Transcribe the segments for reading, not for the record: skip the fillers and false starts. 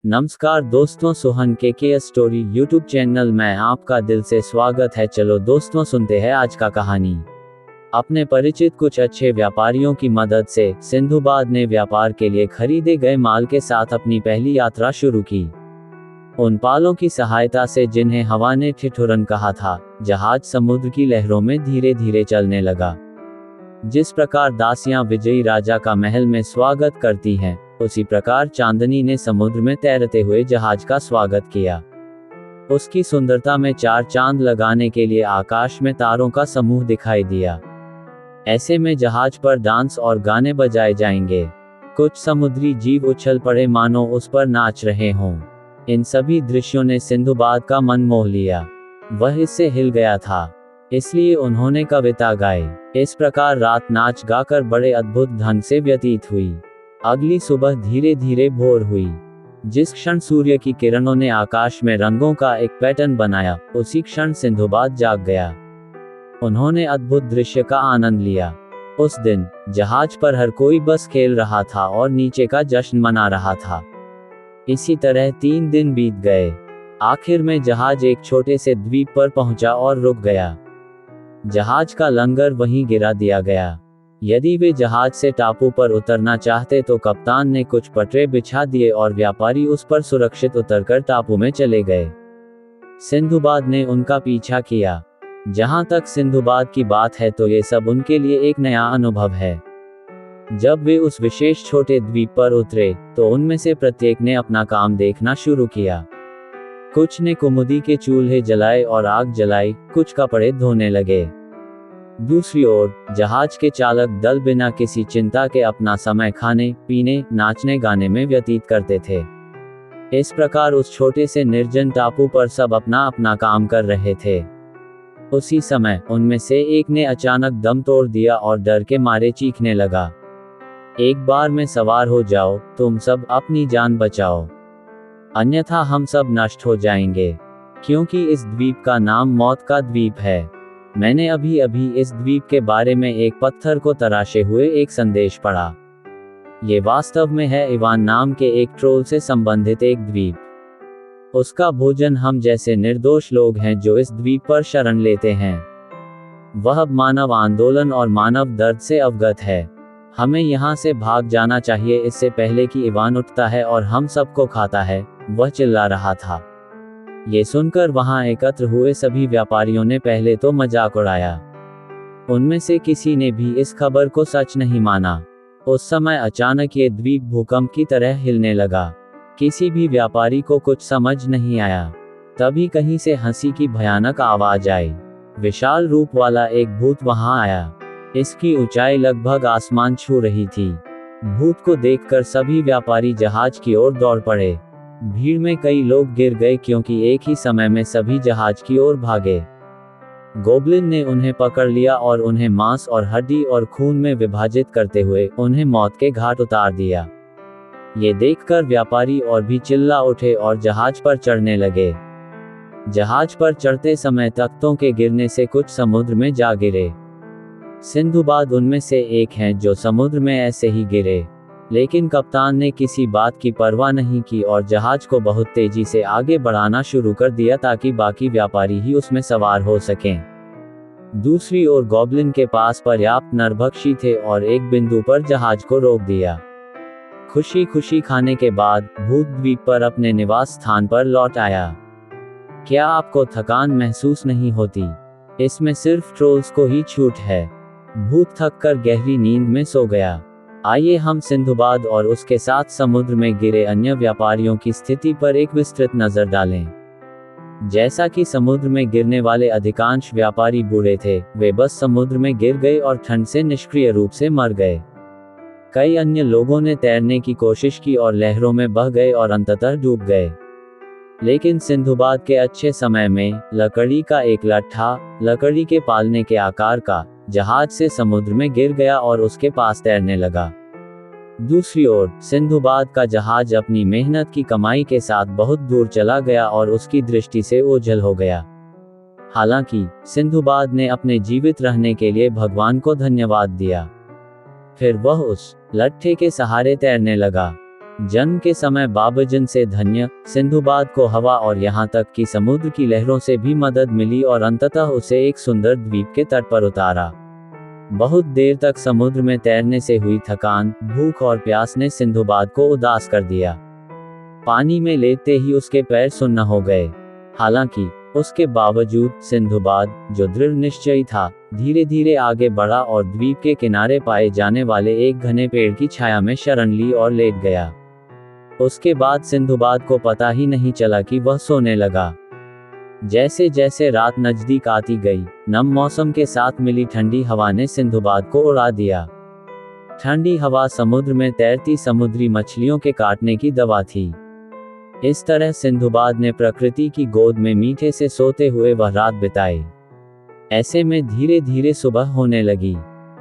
नमस्कार दोस्तों, सोहन के स्टोरी यूट्यूब चैनल में आपका दिल से स्वागत है। चलो दोस्तों, सुनते हैं आज का कहानी। अपने परिचित कुछ अच्छे व्यापारियों की मदद से सिंधुबाद ने व्यापार के लिए खरीदे गए माल के साथ अपनी पहली यात्रा शुरू की। उन पालों की सहायता से जिन्हें हवा ने ठिठुरन कहा था, जहाज समुद्र की लहरों में धीरे धीरे चलने लगा। जिस प्रकार दासियां विजयी राजा का महल में स्वागत करती हैं, उसी प्रकार चांदनी ने समुद्र में तैरते हुए जहाज का स्वागत किया। उसकी सुंदरता में चार चांद लगाने के लिए आकाश में तारों का समूह दिखाई दिया। ऐसे में जहाज पर डांस और गाने बजाए जाएंगे। कुछ समुद्री जीव उछल पड़े मानो उस पर नाच रहे हों। इन सभी दृश्यों ने सिंधुबाद का मन मोह लिया। वह इससे हिल गया था, इसलिए उन्होंने कविता गाई। इस प्रकार रात नाच गाकर बड़े अद्भुत ढंग से व्यतीत हुई। अगली सुबह धीरे धीरे भोर हुई। जिस क्षण सूर्य की किरणों ने आकाश में रंगों का एक पैटर्न बनाया, उसी क्षण सिंधुबाद जाग गया। उन्होंने अद्भुत दृश्य का आनंद लिया। उस दिन जहाज पर हर कोई बस खेल रहा था और नीचे का जश्न मना रहा था। इसी तरह 3 दिन बीत गए। आखिर में जहाज एक छोटे से द्वीप पर पहुंचा और रुक गया। जहाज का लंगर वहीं गिरा दिया गया। यदि वे जहाज से टापू पर उतरना चाहते तो कप्तान ने कुछ पटरे बिछा दिए और व्यापारी उस पर सुरक्षित उतरकर टापू में चले गए। सिंधुबाद ने उनका पीछा किया। जहां तक सिंधुबाद की बात है तो ये सब उनके लिए एक नया अनुभव है। जब वे उस विशेष छोटे द्वीप पर उतरे तो उनमें से प्रत्येक ने अपना काम देखना शुरू किया। कुछ ने कुमुदी के चूल्हे जलाए और आग जलाई, कुछ कपड़े धोने लगे। दूसरी ओर जहाज के चालक दल बिना किसी चिंता के अपना समय खाने पीने, नाचने गाने में व्यतीत करते थे। इस प्रकार उस छोटे से निर्जन टापू पर सब अपना अपना काम कर रहे थे। उसी समय उनमें से एक ने अचानक दम तोड़ दिया और डर के मारे चीखने लगा, एक बार में सवार हो जाओ, तुम सब अपनी जान बचाओ, अन्यथा हम सब नष्ट हो जाएंगे, क्योंकि इस द्वीप का नाम मौत का द्वीप है। मैंने अभी अभी इस द्वीप के बारे में एक पत्थर को तराशे हुए एक संदेश पढ़ा। ये वास्तव में है इवान नाम के एक ट्रोल से संबंधित एक द्वीप। उसका भोजन हम जैसे निर्दोष लोग हैं जो इस द्वीप पर शरण लेते हैं। वह मानव आंदोलन और मानव दर्द से अवगत है। हमें यहाँ से भाग जाना चाहिए इससे पहले कि इवान उठता है और हम सबको खाता है, वह चिल्ला रहा था। ये सुनकर वहां एकत्र हुए सभी व्यापारियों ने पहले तो मजाक उड़ाया। उनमें से किसी ने भी इस खबर को सच नहीं माना। उस समय अचानक ये द्वीप भूकंप की तरह हिलने लगा। किसी भी व्यापारी को कुछ समझ नहीं आया। तभी कहीं से हंसी की भयानक आवाज आई। विशाल रूप वाला एक भूत वहां आया। इसकी ऊंचाई लगभग आसमान छू रही थी। भूत को देखकर सभी व्यापारी जहाज की ओर दौड़ पड़े। भीड़ में कई लोग गिर गए क्योंकि एक ही समय में सभी जहाज की ओर भागे। गोब्लिन ने उन्हें पकड़ लिया और उन्हें मांस और हड्डी और खून में विभाजित करते हुए उन्हें मौत के घाट उतार दिया। ये देखकर व्यापारी और भी चिल्ला उठे और जहाज पर चढ़ने लगे। जहाज पर चढ़ते समय तख्तों के गिरने से कुछ समुद्र में जा गिरे। सिंधुबाद उनमें से एक हैं जो समुद्र में ऐसे ही गिरे। लेकिन कप्तान ने किसी बात की परवाह नहीं की और जहाज को बहुत तेजी से आगे बढ़ाना शुरू कर दिया ताकि बाकी व्यापारी ही उसमें सवार हो सकें। दूसरी ओर गॉब्लिन के पास पर्याप्त नरभक्षी थे और एक बिंदु पर जहाज को रोक दिया। खुशी खुशी खाने के बाद भूत द्वीप पर अपने निवास स्थान पर लौट आया। क्या आपको थकान महसूस नहीं होती? इसमें सिर्फ ट्रोल्स को ही छूट है। भूत थक कर गहरी नींद में सो गया। आइए हम सिंधुबाद और उसके साथ समुद्र में गिरे अन्य व्यापारियों की स्थिति पर एक विस्तृत नजर डालें। जैसा कि समुद्र में गिरने वाले अधिकांश व्यापारी बूढ़े थे, वे बस समुद्र में गिर गए और ठंड से निष्क्रिय रूप से मर गए। कई अन्य लोगों ने तैरने की कोशिश की और लहरों में बह गए और अंततः डूब गए। लेकिन सिंधुबाद के अच्छे समय में लकड़ी का एक लट्ठा, लकड़ी के पालने के आकार का, जहाज से समुद्र में गिर गया और उसके पास तैरने लगा। दूसरी ओर सिंधुबाद का जहाज अपनी मेहनत की कमाई के साथ बहुत दूर चला गया और उसकी दृष्टि से ओझल हो गया। हालांकि सिंधुबाद ने अपने जीवित रहने के लिए भगवान को धन्यवाद दिया। फिर वह उस लट्ठे के सहारे तैरने लगा। जन्म के समय बाबजन से धन्य सिंधुबाद को हवा और यहाँ तक कि समुद्र की लहरों से भी मदद मिली और अंततः उसे एक सुंदर द्वीप के तट पर उतारा। बहुत देर तक समुद्र में तैरने से हुई थकान, भूख और प्यास ने सिंधुबाद को उदास कर दिया। पानी में लेटते ही उसके पैर सुन्न हो गए। हालांकि उसके बावजूद सिंधुबाद, जो दृढ़ निश्चयी था, धीरे धीरे आगे बढ़ा और द्वीप के किनारे पाए जाने वाले एक घने पेड़ की छाया में शरण ली और लेट गया। उसके बाद सिंधुबाद को पता ही नहीं चला कि वह सोने लगा। जैसे जैसे रात नजदीक आती गई, नम मौसम के साथ मिली ठंडी हवा ने सिंधुबाद को उड़ा दिया। ठंडी हवा समुद्र में तैरती समुद्री मछलियों के काटने की दवा थी। इस तरह सिंधुबाद ने प्रकृति की गोद में मीठे से सोते हुए वह रात बिताई। ऐसे में धीरे धीरे सुबह होने लगी।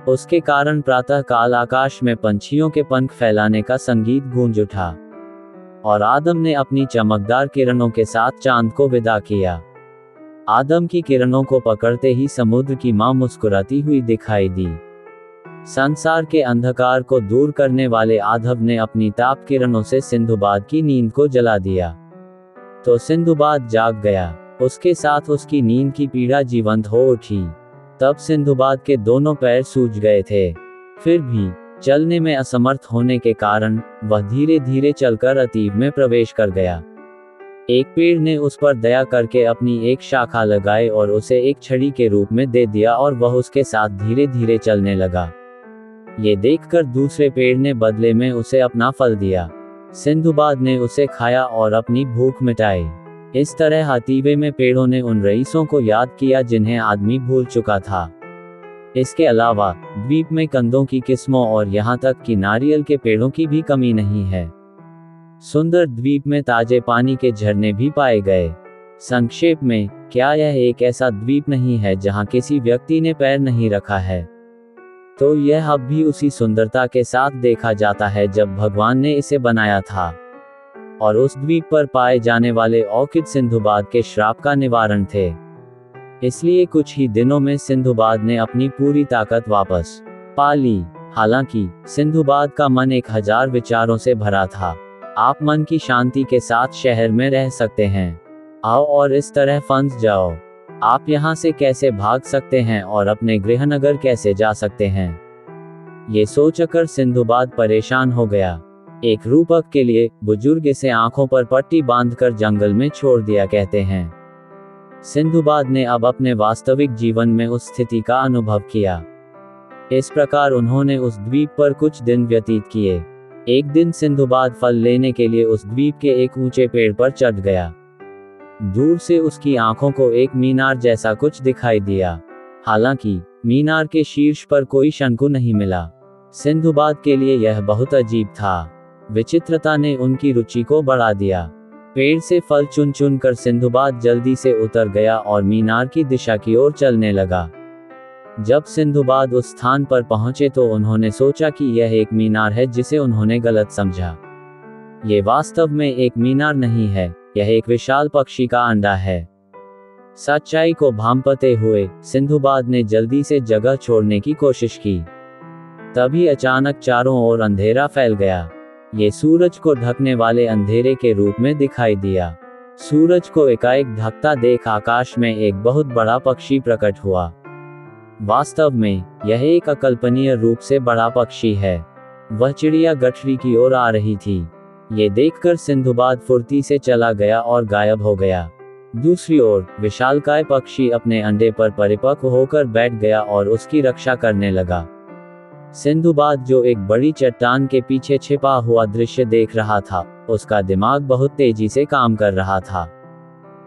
उसके कारण प्रातः काल आकाश में पंछियों के पंख फैलाने का संगीत गूंज उठा और आदम ने अपनी चमकदार किरणों के साथ चांद को विदा किया। आदम की किरणों को पकड़ते ही समुद्र की मां मुस्कुराती हुई दिखाई दी। संसार के अंधकार को दूर करने वाले आदम ने अपनी ताप किरणों से सिंधुबाद की नींद को जला दिया। तो सिंधुबाद जाग गया। उसके साथ उसकी नींद की पीड़ा जीवंत हो उठी। तब सिंधुबाद के दोनों पैर सूज गए थे। फिर भी चलने में असमर्थ होने के कारण वह धीरे धीरे चलकर अतीब में प्रवेश कर गया। एक पेड़ ने उस पर दया करके अपनी एक शाखा लगाई और उसे एक छड़ी के रूप में दे दिया और वह उसके साथ धीरे धीरे चलने लगा। ये देखकर दूसरे पेड़ ने बदले में उसे अपना फल दिया। सिंधुबाद ने उसे खाया और अपनी भूख मिटाई। इस तरह अतीबे में पेड़ों ने उन रईसों को याद किया जिन्हें आदमी भूल चुका था। इसके अलावा द्वीप में कंदों की किस्मों और यहाँ तक कि नारियल के पेड़ों की भी कमी नहीं है। सुंदर द्वीप में ताजे पानी के झरने भी पाए गए। संक्षेप में, क्या यह एक ऐसा द्वीप नहीं है जहाँ किसी व्यक्ति ने पैर नहीं रखा है? तो यह अब भी उसी सुंदरता के साथ देखा जाता है जब भगवान ने इसे बनाया था। और उस द्वीप पर पाए जाने वाले ऑर्किड सिंधुबाद के श्राप का निवारण थे। इसलिए कुछ ही दिनों में सिंधुबाद ने अपनी पूरी ताकत वापस पा ली। हालांकि सिंधुबाद का मन 1000 विचारों से भरा था। आप मन की शांति के साथ शहर में रह सकते हैं। आओ और इस तरह फंस जाओ। आप यहाँ से कैसे भाग सकते हैं और अपने गृहनगर कैसे जा सकते हैं? ये सोचकर सिंधुबाद परेशान हो गया। एक रूपक के लिए बुजुर्ग इसे आंखों पर पट्टी बांधकर जंगल में छोड़ दिया कहते हैं। सिंधुबाद ने अब अपने वास्तविक जीवन में उस स्थिति का अनुभव किया। इस प्रकार उन्होंने उस द्वीप पर कुछ दिन व्यतीत किए। एक दिन सिंधुबाद फल लेने के लिए उस द्वीप के एक ऊंचे पेड़ पर चढ़ गया। दूर से उसकी आंखों को एक मीनार जैसा कुछ दिखाई दिया। हालांकि मीनार के शीर्ष पर कोई शंकु नहीं मिला। सिंधुबाद के लिए यह बहुत अजीब था। विचित्रता ने उनकी रुचि को बढ़ा दिया। पेड़ से फल चुन चुन कर सिंधुबाद जल्दी से उतर गया और मीनार की दिशा की ओर चलने लगा। जब सिंधुबाद उस स्थान पर पहुंचे तो उन्होंने सोचा कि यह एक मीनार है जिसे उन्होंने गलत समझा। ये वास्तव में एक मीनार नहीं है, यह एक विशाल पक्षी का अंडा है। सच्चाई को भांपते हुए सिंधुबाद ने जल्दी से जगह छोड़ने की कोशिश की। तभी अचानक चारों ओर अंधेरा फैल गया। ये सूरज को ढकने वाले अंधेरे के रूप में दिखाई दिया। सूरज को एकाएक ढकता देख आकाश में एक बहुत बड़ा पक्षी प्रकट हुआ। वास्तव में यह एक अकल्पनीय रूप से बड़ा पक्षी है। वह चिड़िया गठरी की ओर आ रही थी। ये देखकर सिंधुबाद फुर्ती से चला गया और गायब हो गया। दूसरी ओर विशालकाय पक्षी अपने अंडे पर परिपक्व होकर बैठ गया और उसकी रक्षा करने लगा। सिंधुबाद जो एक बड़ी चट्टान के पीछे छिपा हुआ दृश्य देख रहा था, उसका दिमाग बहुत तेजी से काम कर रहा था।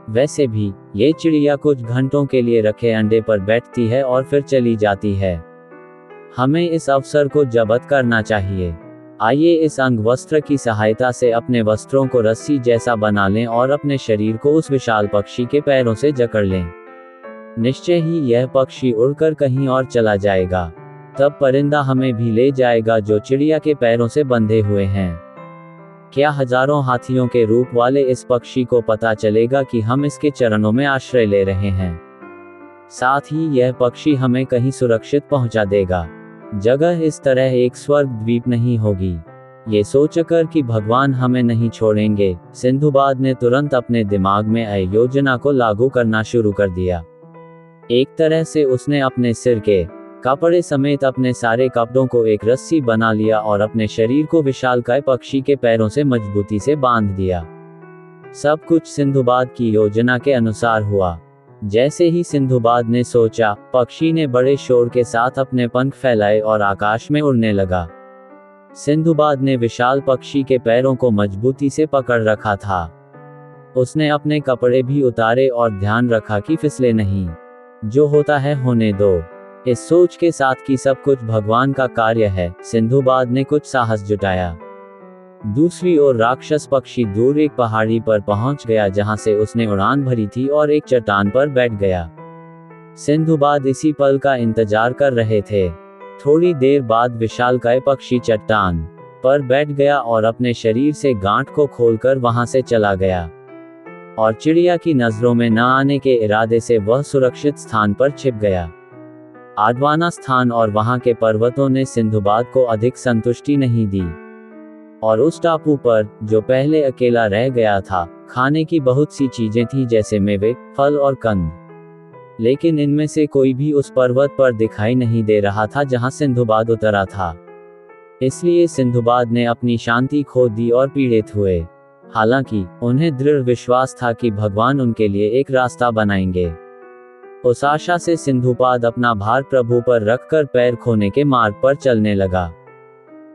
वैसे भी ये चिड़िया कुछ घंटों के लिए रखे अंडे पर बैठती है और फिर चली जाती है। हमें इस अवसर को जब्त करना चाहिए। आइए इस अंगवस्त्र की सहायता से अपने वस्त्रों को रस्सी जैसा बना लें और अपने शरीर को उस विशाल पक्षी के पैरों से जकड़ लें। निश्चय ही यह पक्षी उड़कर कहीं और चला जाएगा। तब परिंदा हमें भी ले जाएगा जो चिड़िया के पैरों से बंधे हुए हैं। क्या हजारों हाथियों के रूप वाले इस पक्षी को पता चलेगा कि हम इसके चरणों में आश्रय ले रहे हैं? साथ ही यह पक्षी हमें कहीं सुरक्षित पहुंचा देगा। जगह इस तरह एक स्वर्ग द्वीप नहीं होगी। ये सोचकर कि भगवान हमें नहीं छोड़ेंगे, सिंधुबाद ने तुरंत अपने दिमाग में आई योजना को लागू करना शुरू कर दिया। एक तरह से उसने अपने सिर के कपड़े समेत अपने सारे कपड़ों को एक रस्सी बना लिया और अपने शरीर को विशालकाय पक्षी के पैरों से मजबूती से बांध दिया। सब कुछ सिंधुबाद की योजना के अनुसार हुआ। जैसे ही सिंधुबाद ने सोचा, पक्षी ने बड़े शोर के साथ अपने पंख फैलाए और आकाश में उड़ने लगा। सिंधुबाद ने विशाल पक्षी के पैरों को मजबूती से पकड़ रखा था। उसने अपने कपड़े भी उतारे और ध्यान रखा कि फिसले नहीं। जो होता है होने दो। इस सोच के साथ कि सब कुछ भगवान का कार्य है, सिंधुबाद ने कुछ साहस जुटाया। दूसरी ओर राक्षस पक्षी दूर एक पहाड़ी पर पहुंच गया जहां से उसने उड़ान भरी थी और एक चट्टान पर बैठ गया। सिंधुबाद इसी पल का इंतजार कर रहे थे। थोड़ी देर बाद विशालकाय पक्षी चट्टान पर बैठ गया और अपने शरीर से गांठ को खोलकर वहां से चला गया और चिड़िया की नजरों में न आने के इरादे से वह सुरक्षित स्थान पर छिप गया। आडवाना स्थान और वहां के पर्वतों ने सिंधुबाद को अधिक संतुष्टि नहीं दी और उस टापू पर, जो पहले अकेला रह गया था, खाने की बहुत सी चीजें थी जैसे मेवे, फल और कंद। लेकिन इनमें से कोई भी उस पर्वत पर दिखाई नहीं दे रहा था जहां सिंधुबाद उतरा था। इसलिए सिंधुबाद ने अपनी शांति खो दी और पीड़ित हुए। हालांकि उन्हें दृढ़ विश्वास था कि भगवान उनके लिए एक रास्ता बनाएंगे। उस आशा से सिंधुबाद अपना भार प्रभु पर रखकर पैर खोने के मार्ग पर चलने लगा।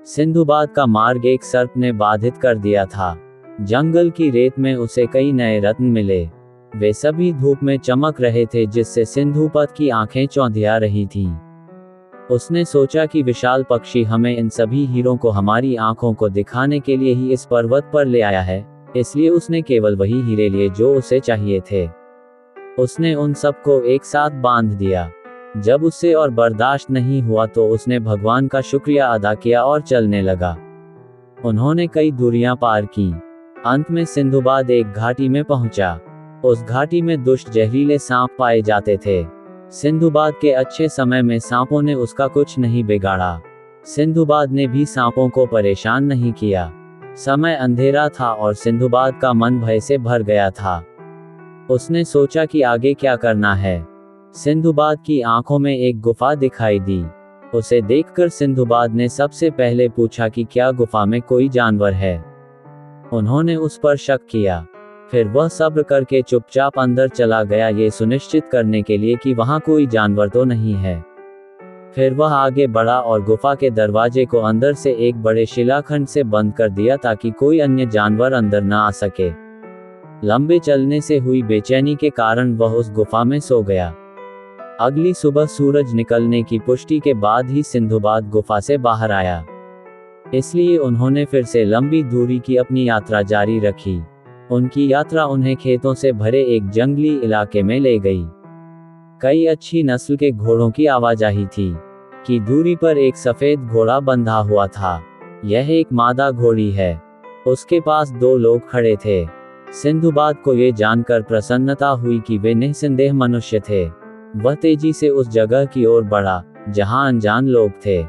सिंधुबाद का मार्ग एक सर्प ने बाधित कर दिया था। जंगल की रेत में उसे कई नए रत्न मिले। वे सभी धूप में चमक रहे थे जिससे सिंधुबाद की आंखें चौंधिया रही थीं। उसने सोचा कि विशाल पक्षी हमें इन सभी हीरों को हमारी आंखों को दिखाने के लिए ही इस पर्वत पर ले आया है, इसलिए उसने केवल वही हीरे लिए जो उसे चाहिए थे। उसने उन सबको एक साथ बांध दिया। जब उससे और बर्दाश्त नहीं हुआ तो उसने भगवान का शुक्रिया अदा किया और चलने लगा। उन्होंने कई दूरियां पार की। अंत में सिंधुबाद एक घाटी में पहुंचा। उस घाटी में दुष्ट जहरीले सांप पाए जाते थे। सिंधुबाद के अच्छे समय में सांपों ने उसका कुछ नहीं बिगाड़ा। सिंधुबाद ने भी सांपों को परेशान नहीं किया। समय अंधेरा था और सिंधुबाद का मन भय से भर गया था। उसने सोचा कि आगे क्या करना है। सिंधुबाद की आंखों में एक गुफा दिखाई दी। उसे देखकर सिंधुबाद ने सबसे पहले पूछा कि क्या गुफा में कोई जानवर है। उन्होंने उस पर शक किया। फिर वह सब्र करके चुपचाप अंदर चला गया, ये सुनिश्चित करने के लिए कि वहां कोई जानवर तो नहीं है। फिर वह आगे बढ़ा और गुफा के दरवाजे को अंदर से एक बड़े शिलाखंड से बंद कर दिया ताकि कोई अन्य जानवर अंदर न आ सके। लंबे चलने से हुई बेचैनी के कारण वह उस गुफा में सो गया। अगली सुबह सूरज निकलने की पुष्टि के बाद ही सिंधुबाद गुफा से बाहर आया। इसलिए उन्होंने फिर से लंबी दूरी की अपनी यात्रा जारी रखी। उनकी यात्रा उन्हें खेतों से भरे एक जंगली इलाके में ले गई। कई अच्छी नस्ल के घोड़ों की आवाजाही थी। की दूरी पर एक सफेद घोड़ा बंधा हुआ था। यह एक मादा घोड़ी है। उसके पास 2 लोग खड़े थे। सिंधुबाद को ये जानकर प्रसन्नता हुई कि वे निस्संदेह मनुष्य थे। वह तेजी से उस जगह की ओर बढ़ा जहां अनजान लोग थे।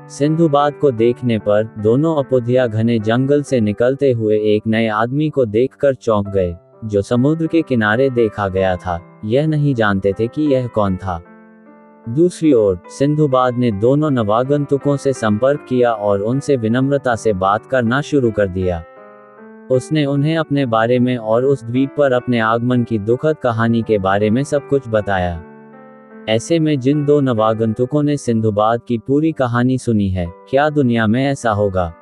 सिंधुबाद को देखने पर दोनों अपुधिया घने जंगल से निकलते हुए एक नए आदमी को देखकर चौंक गए, जो समुद्र के किनारे देखा गया था। यह नहीं जानते थे कि यह कौन था। दूसरी ओर सिंधुबाद ने दोनों नवागंतुकों से संपर्क किया और उनसे विनम्रता से बात करना शुरू कर दिया। उसने उन्हें अपने बारे में और उस द्वीप पर अपने आगमन की दुखद कहानी के बारे में सब कुछ बताया। ऐसे में जिन 2 नवागंतुकों ने सिंधुबाद की पूरी कहानी सुनी है, क्या दुनिया में ऐसा होगा?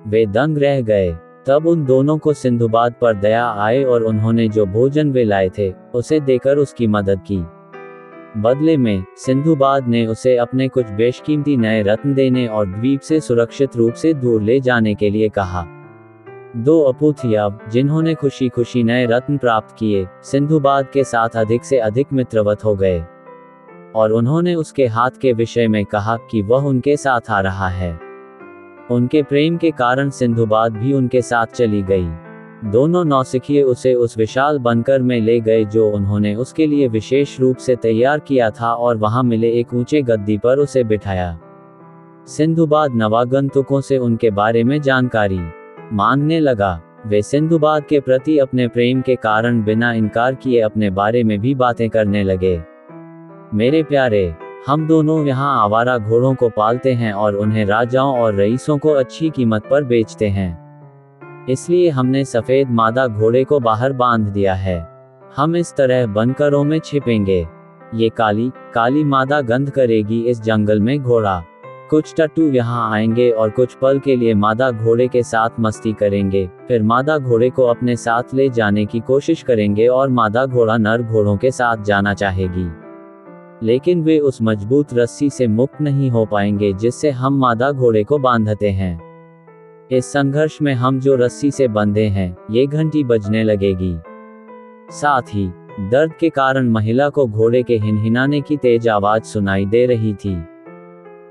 वे दंग रह गए। तब उन दोनों को सिंधुबाद पर दया आए और उन्होंने जो भोजन वे लाए थे, उसे देकर उसकी मदद की। बदले में सिंधुबाद ने उसे अपने कुछ बेशकीमती नए रत्न देने और द्वीप से सुरक्षित रूप से दूर ले जाने के लिए कहा। 2 अपुथिया, जिन्होंने खुशी खुशी नए रत्न प्राप्त किए, सिंधुबाद के साथ अधिक से अधिक मित्रवत हो गए और उन्होंने उसके हाथ के विषय में कहा कि वह उनके साथ आ रहा है। उनके प्रेम के कारण सिंधुबाद भी उनके साथ चली गई। दोनों नौसिखिए उसे उस विशाल बनकर में ले गए जो उन्होंने उसके लिए विशेष रूप से तैयार किया था और वहां मिले एक ऊंचे गद्दी पर उसे बिठाया। सिंधुबाद नवागंतुकों से उनके बारे में जानकारी मांगने लगा। वे सिंधुबाद के प्रति अपने प्रेम के कारण बिना इनकार किए अपने बारे में भी बातें करने लगे। मेरे प्यारे, हम दोनों यहाँ आवारा घोड़ों को पालते हैं और उन्हें राजाओं और रईसों को अच्छी कीमत पर बेचते हैं। इसलिए हमने सफेद मादा घोड़े को बाहर बांध दिया है। हम इस तरह बनकरों में छिपेंगे। ये काली काली मादा गंध करेगी इस जंगल में घोड़ा। कुछ टट्टू यहाँ आएंगे और कुछ पल के लिए मादा घोड़े के साथ मस्ती करेंगे, फिर मादा घोड़े को अपने साथ ले जाने की कोशिश करेंगे और मादा घोड़ा नर घोड़ों के साथ जाना चाहेगी। लेकिन वे उस मजबूत रस्सी से मुक्त नहीं हो पाएंगे जिससे हम मादा घोड़े को बांधते हैं। इस संघर्ष में हम जो रस्सी से बंधे हैं, ये घंटी बजने लगेगी। साथ ही दर्द के कारण महिला को घोड़े के हिनहिनाने की तेज आवाज सुनाई दे रही थी।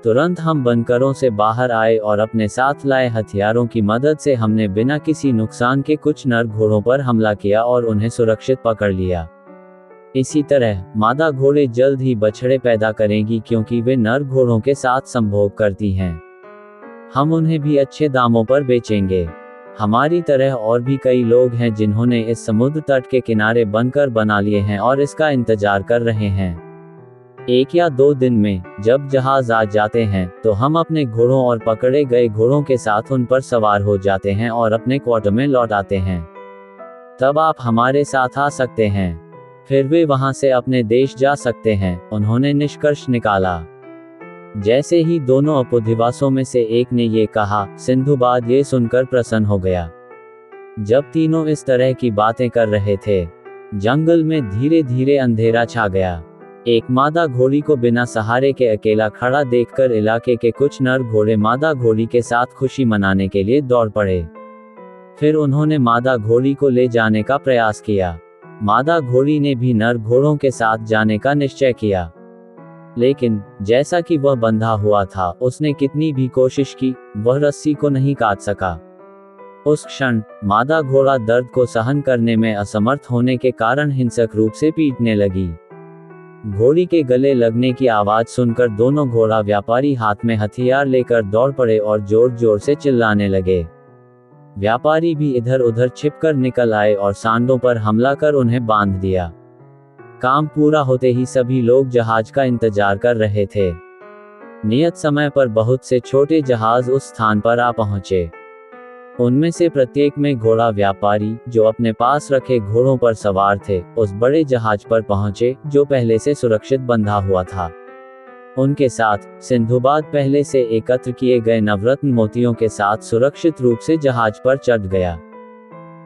तुरंत हम बनकरों से बाहर आए और अपने साथ लाए हथियारों की मदद से हमने बिना किसी नुकसान के कुछ नर घोड़ों पर हमला किया और उन्हें सुरक्षित पकड़ लिया। इसी तरह मादा घोड़े जल्द ही बछड़े पैदा करेंगी क्योंकि वे नर घोड़ों के साथ संभोग करती हैं। हम उन्हें भी अच्छे दामों पर बेचेंगे। हमारी तरह और भी कई लोग हैं जिन्होंने इस समुद्र तट के किनारे बनकर बना लिए हैं और इसका इंतजार कर रहे हैं। 1 या 2 दिन में जब जहाज आ जाते हैं तो हम अपने घोड़ों और पकड़े गए घोड़ों के साथ उन पर सवार हो जाते हैं और अपने क्वार्टर में लौट आते हैं। तब आप हमारे साथ आ सकते हैं। फिर वे वहां से अपने देश जा सकते हैं, उन्होंने निष्कर्ष निकाला। जैसे ही दोनों उपधिवासों में से एक ने ये कहा, सिंधुबाद ये सुनकर प्रसन्न हो गया। जब तीनों इस तरह की बातें कर रहे थे, जंगल में धीरे धीरे अंधेरा छा गया। एक मादा घोड़ी को बिना सहारे के अकेला खड़ा देखकर इलाके के कुछ नर घोड़े मादा घोड़ी के साथ खुशी मनाने के लिए दौड़ पड़े। फिर उन्होंने मादा घोड़ी को ले जाने का प्रयास किया। मादा घोड़ी ने भी नर घोड़ों के साथ जाने का निश्चय किया, लेकिन जैसा कि वह बंधा हुआ था, उसने कितनी भी कोशिश की, वह रस्सी को नहीं काट सका। उस क्षण मादा घोड़ा दर्द को सहन करने में असमर्थ होने के कारण हिंसक रूप से पीटने लगी। घोड़ी के गले लगने की आवाज सुनकर दोनों घोड़ा व्यापारी हाथ में हथियार लेकर दौड़ पड़े और जोर जोर से चिल्लाने लगे। व्यापारी भी इधर उधर छिपकर निकल आए और सांडों पर हमला कर उन्हें बांध दिया। काम पूरा होते ही सभी लोग जहाज का इंतजार कर रहे थे। नियत समय पर बहुत से छोटे जहाज उस स्थान पर आ पहुंचे। उनमें से प्रत्येक में घोड़ा व्यापारी, जो अपने पास रखे घोड़ों पर सवार थे, उस बड़े जहाज पर पहुंचे जो पहले से सुरक्षित बंधा हुआ था। उनके साथ सिंधुबाद पहले से एकत्र किए गए नवरत्न मोतियों के साथ सुरक्षित रूप से जहाज पर चढ़ गया।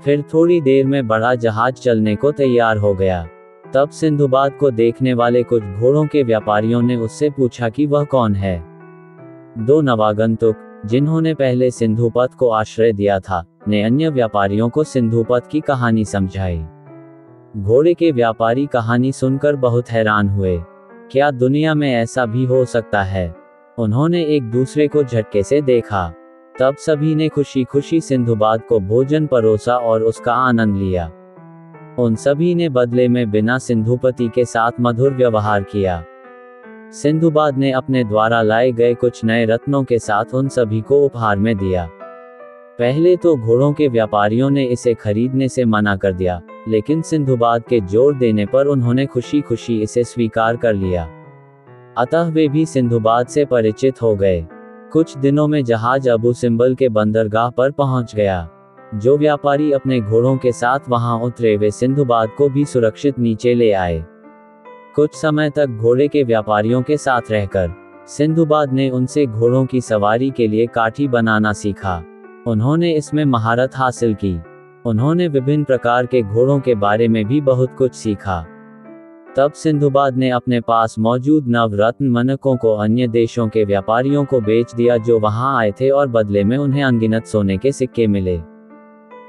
फिर थोड़ी देर में बड़ा जहाज चलने को तैयार हो गया। तब सिंधुबाद को देखने वाले कुछ घोड़ों के व्यापारियों ने उससे पूछा कि वह कौन है। 2 नवागंतुक, जिन्होंने पहले सिंधुपत को आश्रय दिया था, ने अन्य व्यापारियों को सिंधुपत की कहानी समझाई। घोड़े के व्यापारी कहानी सुनकर बहुत हैरान हुए। क्या दुनिया में ऐसा भी हो सकता है? उन्होंने एक दूसरे को झटके से देखा। तब सभी ने खुशी खुशी सिंधुबाद को भोजन परोसा और उसका आनंद लिया। उन सभी ने बदले में बिना सिंधुपति के साथ मधुर व्यवहार किया। सिंधुबाद ने अपने द्वारा लाए गए कुछ नए रत्नों के साथ उन सभी को उपहार में दिया। पहले तो घोड़ों के व्यापारियों ने इसे खरीदने से मना कर दिया, लेकिन सिंधुबाद के जोर देने पर उन्होंने खुशी खुशी इसे स्वीकार कर लिया। अतः वे भी सिंधुबाद से परिचित हो गए। कुछ दिनों में जहाज अबू सिंबल के बंदरगाह पर पहुंच गया। जो व्यापारी अपने घोड़ों के साथ वहां उतरे, वे सिंधुबाद को भी सुरक्षित नीचे ले आए। कुछ समय तक घोड़े के व्यापारियों के साथ रहकर सिंधुबाद ने उनसे घोड़ों की सवारी के लिए काठी बनाना सीखा। उन्होंने इसमें महारत हासिल की। उन्होंने विभिन्न प्रकार के घोड़ों के बारे में भी बहुत कुछ सीखा। तब सिंधुबाद ने अपने पास मौजूद नवरत्न मनकों को अन्य देशों के व्यापारियों को बेच दिया जो वहां आए थे, और बदले में उन्हें अनगिनत सोने के सिक्के मिले।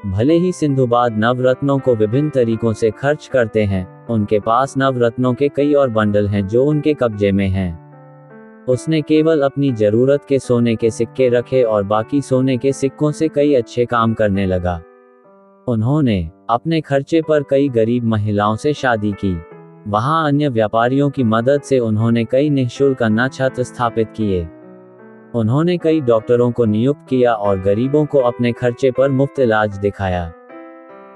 भले ही सिंधुबाद नवरत्नों को विभिन्न तरीकों से खर्च करते हैं, उनके पास नवरत्नों के कई और बंडल हैं जो उनके कब्जे में हैं। उसने केवल अपनी जरूरत के सोने के सिक्के रखे और बाकी सोने के सिक्कों से कई अच्छे काम करने लगा। उन्होंने अपने खर्चे पर कई गरीब महिलाओं से शादी की। वहां अन्य व्यापारियों की मदद से उन्होंने कई निःशुल्क अनाथ छत्र स्थापित किए। उन्होंने कई डॉक्टरों को नियुक्त किया और गरीबों को अपने खर्चे पर मुफ्त इलाज दिखाया।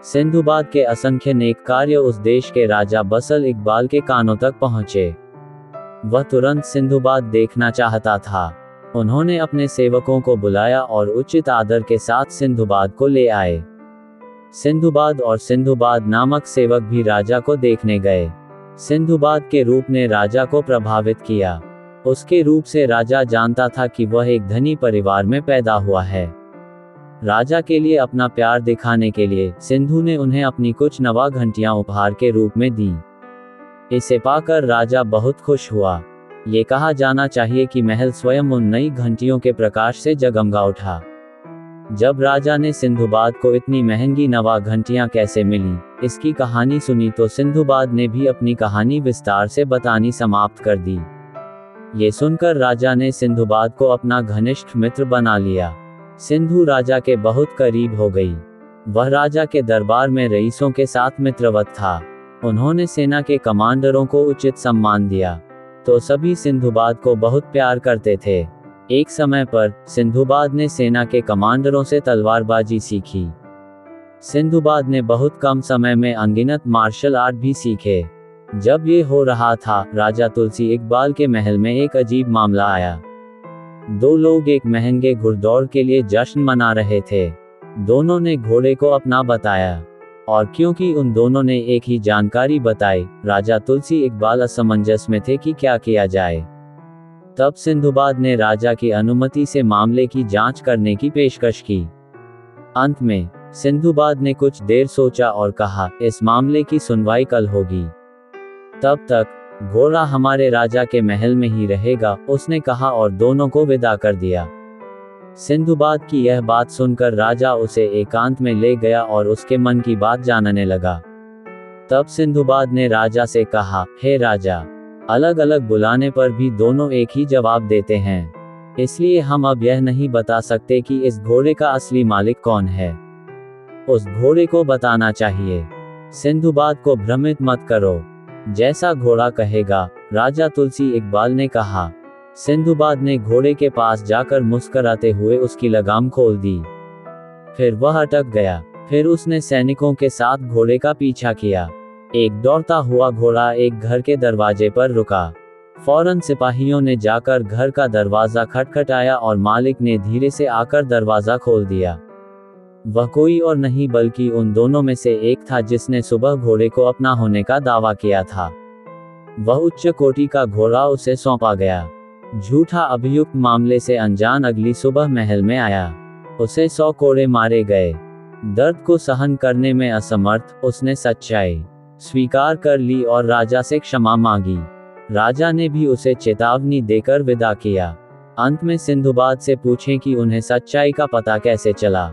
सिंधुबाद के असंख्य नेक कार्य उस देश के राजा बसर इकबाल के कानों तक पहुंचे। वह तुरंत सिंधुबाद देखना चाहता था। उन्होंने अपने सेवकों को बुलाया और उचित आदर के साथ सिंधुबाद को ले आए। सिंधुबाद और सिंधुबाद नामक सेवक भी राजा को देखने गए। सिंधुबाद के रूप ने राजा को प्रभावित किया। उसके रूप से राजा जानता था कि वह एक धनी परिवार में पैदा हुआ है। राजा के लिए अपना प्यार दिखाने के लिए सिंधु ने उन्हें अपनी कुछ नवा घंटियां उपहार के रूप में दी। इसे पाकर राजा बहुत खुश हुआ। ये कहा जाना चाहिए कि महल स्वयं उन नई घंटियों के प्रकाश से जगमगा उठा। जब राजा ने सिंधुबाद को इतनी महंगी नवा घंटियां कैसे मिली, इसकी कहानी सुनी तो सिंधुबाद ने भी अपनी कहानी विस्तार से बतानी समाप्त कर दी। ये सुनकर राजा ने सिंधुबाद को अपना घनिष्ठ मित्र बना लिया। सिंधु राजा के बहुत करीब हो गई। वह राजा के दरबार में रईसों के साथ मित्रवत था। उन्होंने सेना के कमांडरों को उचित सम्मान दिया, तो सभी सिंधुबाद को बहुत प्यार करते थे। एक समय पर सिंधुबाद ने सेना के कमांडरों से तलवारबाजी सीखी। सिंधुबाद ने बहुत कम समय में अनगिनत मार्शल आर्ट भी सीखे। जब ये हो रहा था, राजा तुलसी इकबाल के महल में एक अजीब मामला आया। दो लोग एक महंगे घुड़दौड़ के लिए जश्न मना रहे थे। दोनों ने घोड़े को अपना बताया, और क्योंकि उन दोनों ने एक ही जानकारी बताई, राजा तुलसी इकबाल असमंजस में थे कि क्या किया जाए। तब सिंधुबाद ने राजा की अनुमति से मामले की जांच करने की पेशकश की। अंत में सिंधुबाद ने कुछ देर सोचा और कहा, इस मामले की सुनवाई कल होगी। तब तक घोड़ा हमारे राजा के महल में ही रहेगा, उसने कहा और दोनों को विदा कर दिया। सिंधुबाद की यह बात सुनकर राजा उसे एकांत में ले गया और उसके मन की बात जानने लगा। तब सिंधुबाद ने राजा से कहा, हे राजा, अलग अलग बुलाने पर भी दोनों एक ही जवाब देते हैं। इसलिए हम अब यह नहीं बता सकते कि इस घोड़े का असली मालिक कौन है। उस घोड़े को बताना चाहिए। सिंधुबाद को भ्रमित मत करो, जैसा घोड़ा कहेगा, राजा तुलसी इकबाल ने कहा। सिंधुबाद ने घोड़े के पास जाकर मुस्कुराते हुए उसकी लगाम खोल दी। फिर वह अटक गया। फिर उसने सैनिकों के साथ घोड़े का पीछा किया। एक दौड़ता हुआ घोड़ा एक घर के दरवाजे पर रुका। फौरन सिपाहियों ने जाकर घर का दरवाजा खटखटाया और मालिक ने धीरे से आकर दरवाजा खोल दिया। वह कोई और नहीं बल्कि उन दोनों में से एक था जिसने सुबह घोड़े को अपना होने का दावा किया था। वह उच्च कोटि का घोड़ा उसे सौंपा गया। झूठा अभियुक्त मामले से अनजान अगली सुबह महल में आया। उसे 100 कोड़े मारे गए। दर्द को सहन करने में असमर्थ, उसने सच्चाई स्वीकार कर ली और राजा से क्षमा मांगी। राजा ने भी उसे चेतावनी देकर विदा किया। अंत में सिंधुबाद से पूछें कि उन्हें सच्चाई का पता कैसे चला।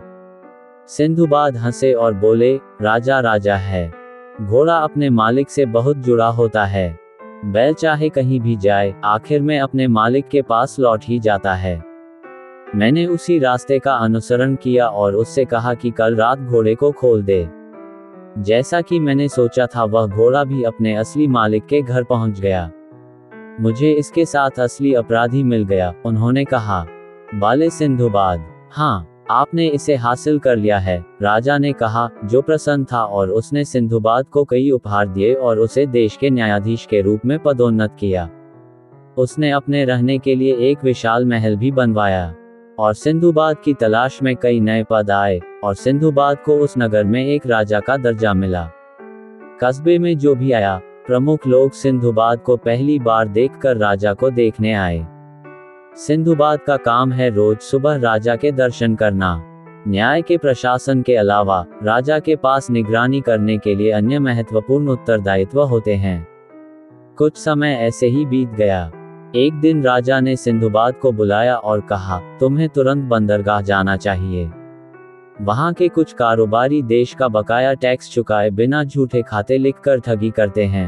सिंधुबाद हंसे और बोले, राजा राजा है। घोड़ा अपने मालिक से बहुत जुड़ा होता है। बैल चाहे कहीं भी जाए, आखिर में अपने मालिक के पास लौट ही जाता है। मैंने उसी रास्ते का अनुसरण किया और उससे कहा कि कल रात घोड़े को खोल दे। जैसा कि मैंने सोचा था, वह घोड़ा भी अपने असली मालिक के घर पहुंच गया। मुझे इसके साथ असली अपराधी मिल गया, उन्होंने कहा। बाले सिंधुबाद, हाँ, आपने इसे हासिल कर लिया है, राजा ने कहा, जो प्रसन्न था, और उसने सिंधुबाद को कई उपहार दिए और उसे देश के न्यायाधीश के रूप में पदोन्नत किया। उसने अपने रहने के लिए एक विशाल महल भी बनवाया, और सिंधुबाद की तलाश में कई नए पद आए, और सिंधुबाद को उस नगर में एक राजा का दर्जा मिला। कस्बे में जो भी आया, प्रमुख लोग सिंधुबाद को पहली बार देखकर राजा को देखने आए। सिंधुबाद का काम है रोज सुबह राजा के दर्शन करना। न्याय के प्रशासन के अलावा राजा के पास निगरानी करने के लिए अन्य महत्वपूर्ण उत्तरदायित्व होते हैं। कुछ समय ऐसे ही बीत गया। एक दिन राजा ने सिंधुबाद को बुलाया और कहा, तुम्हें तुरंत बंदरगाह जाना चाहिए। वहां के कुछ कारोबारी देश का बकाया टैक्स चुकाए बिना झूठे खाते लिखकर ठगी करते हैं।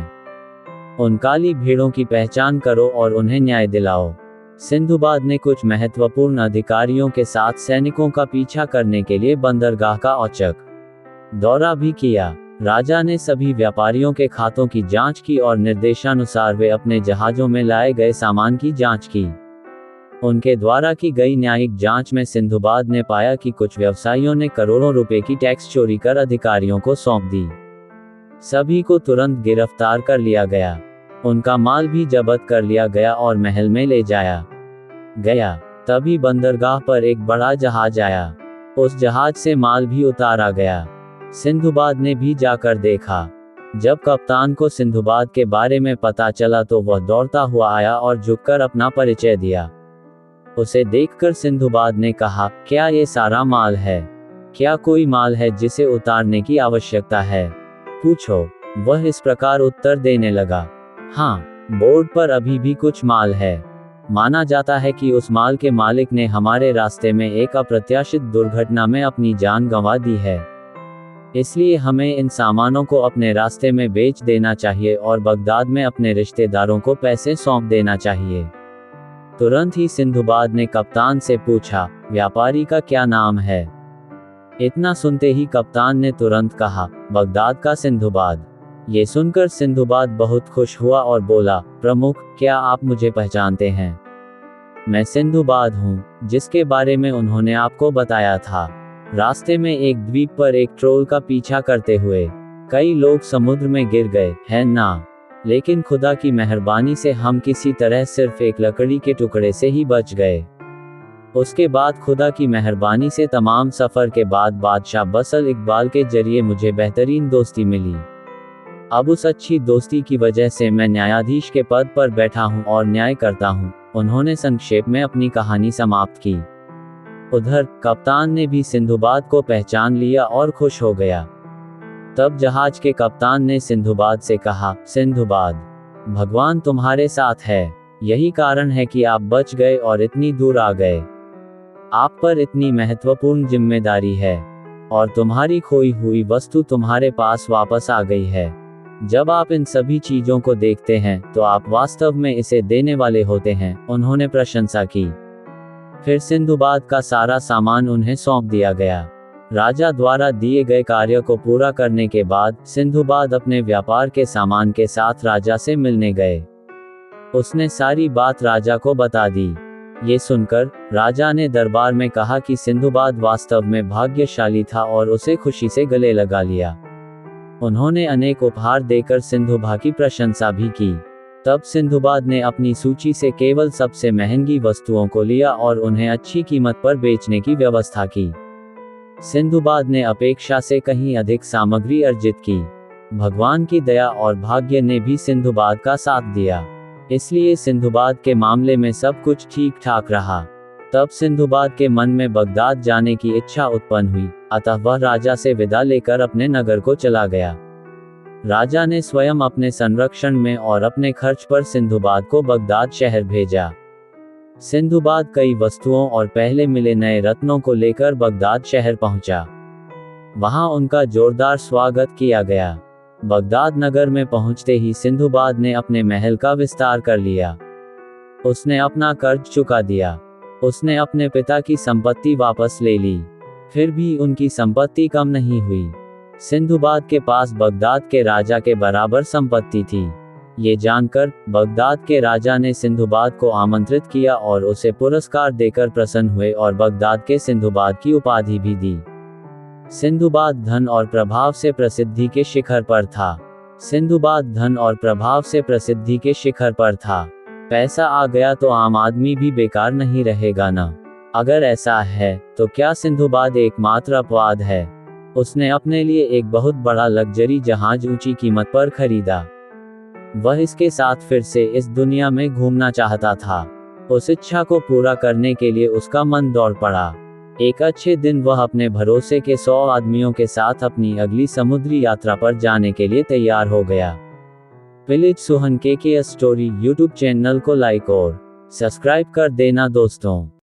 उन काली भीड़ों की पहचान करो और उन्हें न्याय दिलाओ। सिंधुबाद ने कुछ महत्वपूर्ण अधिकारियों के साथ सैनिकों का पीछा करने के लिए बंदरगाह का औचक दौरा भी किया। राजा ने सभी व्यापारियों के खातों की जांच की और निर्देशानुसार वे अपने जहाजों में लाए गए सामान की जांच की। उनके द्वारा की गई न्यायिक जांच में सिंधुबाद ने पाया कि कुछ व्यवसायियों ने करोड़ों रुपए की टैक्स चोरी कर अधिकारियों को सौंप दी। सभी को तुरंत गिरफ्तार कर लिया गया। उनका माल भी जब्त कर लिया गया और महल में ले जाया गया। तभी बंदरगाह पर एक बड़ा जहाज आया। उस जहाज से माल भी उतारा गया। सिंधुबाद ने भी जाकर देखा। जब कप्तान को सिंधुबाद के बारे में पता चला तो वह दौड़ता हुआ आया और झुककर अपना परिचय दिया। उसे देखकर सिंधुबाद ने कहा, क्या ये सारा माल है? क्या कोई माल है जिसे उतारने की आवश्यकता है? पूछो। वह इस प्रकार उत्तर देने लगा, हाँ, बोर्ड पर अभी भी कुछ माल है। माना जाता है कि उस माल के मालिक ने हमारे रास्ते में एक अप्रत्याशित दुर्घटना में अपनी जान गंवा दी है। इसलिए हमें इन सामानों को अपने रास्ते में बेच देना चाहिए और बगदाद में अपने रिश्तेदारों को पैसे सौंप देना चाहिए। तुरंत ही सिंधुबाद ने कप्तान से पूछा, व्यापारी का क्या नाम है? इतना सुनते ही कप्तान ने तुरंत कहा, बगदाद का सिंधुबाद। ये सुनकर सिंधुबाद बहुत खुश हुआ और बोला, प्रमुख, क्या आप मुझे पहचानते हैं? मैं सिंधुबाद हूँ, जिसके बारे में उन्होंने आपको बताया था। रास्ते में एक द्वीप पर एक ट्रोल का पीछा करते हुए कई लोग समुद्र में गिर गए, है ना? लेकिन खुदा की मेहरबानी से हम किसी तरह सिर्फ एक लकड़ी के टुकड़े से ही बच गए। उसके बाद खुदा की मेहरबानी से तमाम सफर के बाद बादशाह बसल इकबाल के जरिए मुझे बेहतरीन दोस्ती मिली। अब उस अच्छी दोस्ती की वजह से मैं न्यायाधीश के पद पर बैठा हूँ और न्याय करता हूँ। उन्होंने संक्षेप में अपनी कहानी समाप्त की। उधर कप्तान ने भी सिंधुबाद को पहचान लिया और खुश हो गया। तब जहाज के कप्तान ने सिंधुबाद से कहा, सिंधुबाद, भगवान तुम्हारे साथ है। यही कारण है कि आप बच गए और इतनी दूर आ गए। आप पर इतनी महत्वपूर्ण जिम्मेदारी है और तुम्हारी खोई हुई वस्तु तुम्हारे पास वापस आ गई है। जब आप इन सभी चीजों को देखते हैं तो आप वास्तव में इसे देने वाले होते हैं। उन्होंने प्रशंसा की। फिर सिंधुबाद का सारा सामान उन्हें सौंप दिया गया। राजा द्वारा दिए गए कार्य को पूरा करने के बाद सिंधुबाद अपने व्यापार के सामान के साथ राजा से मिलने गए। उसने सारी बात राजा को बता दी। ये सुनकर राजा ने दरबार में कहा कि सिंधुबाद वास्तव में भाग्यशाली था और उसे खुशी से गले लगा लिया। उन्होंने अनेक उपहार देकर सिंधुबा की प्रशंसा भी की। तब सिंधुबाद ने अपनी सूची से केवल सबसे महंगी वस्तुओं को लिया और उन्हें अच्छी कीमत पर बेचने की व्यवस्था की। सिंधुबाद ने अपेक्षा से कहीं अधिक सामग्री अर्जित की। भगवान की दया और भाग्य ने भी सिंधुबाद का साथ दिया, इसलिए सिंधुबाद के मामले में सब कुछ ठीक ठाक रहा। तब सिंधुबाद के मन में बगदाद जाने की इच्छा उत्पन्न हुई, अतः वह राजा से विदा लेकर अपने नगर को चला गया। राजा ने स्वयं अपने संरक्षण में और अपने खर्च पर सिंधुबाद को बगदाद शहर भेजा। सिंधुबाद कई वस्तुओं और पहले मिले नए रत्नों को लेकर बगदाद शहर पहुंचा। वहां उनका जोरदार स्वागत किया गया। बगदाद नगर में पहुंचते ही सिंधुबाद ने अपने महल का विस्तार कर लिया। उसने अपना कर्ज चुका दिया। उसने अपने पिता की संपत्ति वापस ले ली। फिर भी उनकी संपत्ति कम नहीं हुई। सिंधुबाद के पास बगदाद के राजा के बराबर संपत्ति थी। ये जानकर बगदाद के राजा ने सिंधुबाद को आमंत्रित किया और उसे पुरस्कार देकर प्रसन्न हुए और बगदाद के सिंधुबाद की उपाधि भी दी। सिंधुबाद धन और प्रभाव से प्रसिद्धि के शिखर पर था। सिंधुबाद धन और प्रभाव से प्रसिद्धि के शिखर पर था। पैसा आ गया तो आम आदमी भी बेकार नहीं रहेगा ना। अगर ऐसा है तो क्या सिंधुबाद एकमात्र अपवाद है? उसने अपने लिए एक बहुत बड़ा लग्जरी जहाज ऊंची कीमत पर खरीदा। वह इसके साथ फिर से इस दुनिया में घूमना चाहता था। उस इच्छा को पूरा करने के लिए उसका मन दौड़ पड़ा। एक अच्छे दिन वह अपने भरोसे के 100 आदमियों के साथ अपनी अगली समुद्री यात्रा पर जाने के लिए तैयार हो गया। विलेज सोहन के स्टोरी यूट्यूब चैनल को लाइक और सब्सक्राइब कर देना दोस्तों।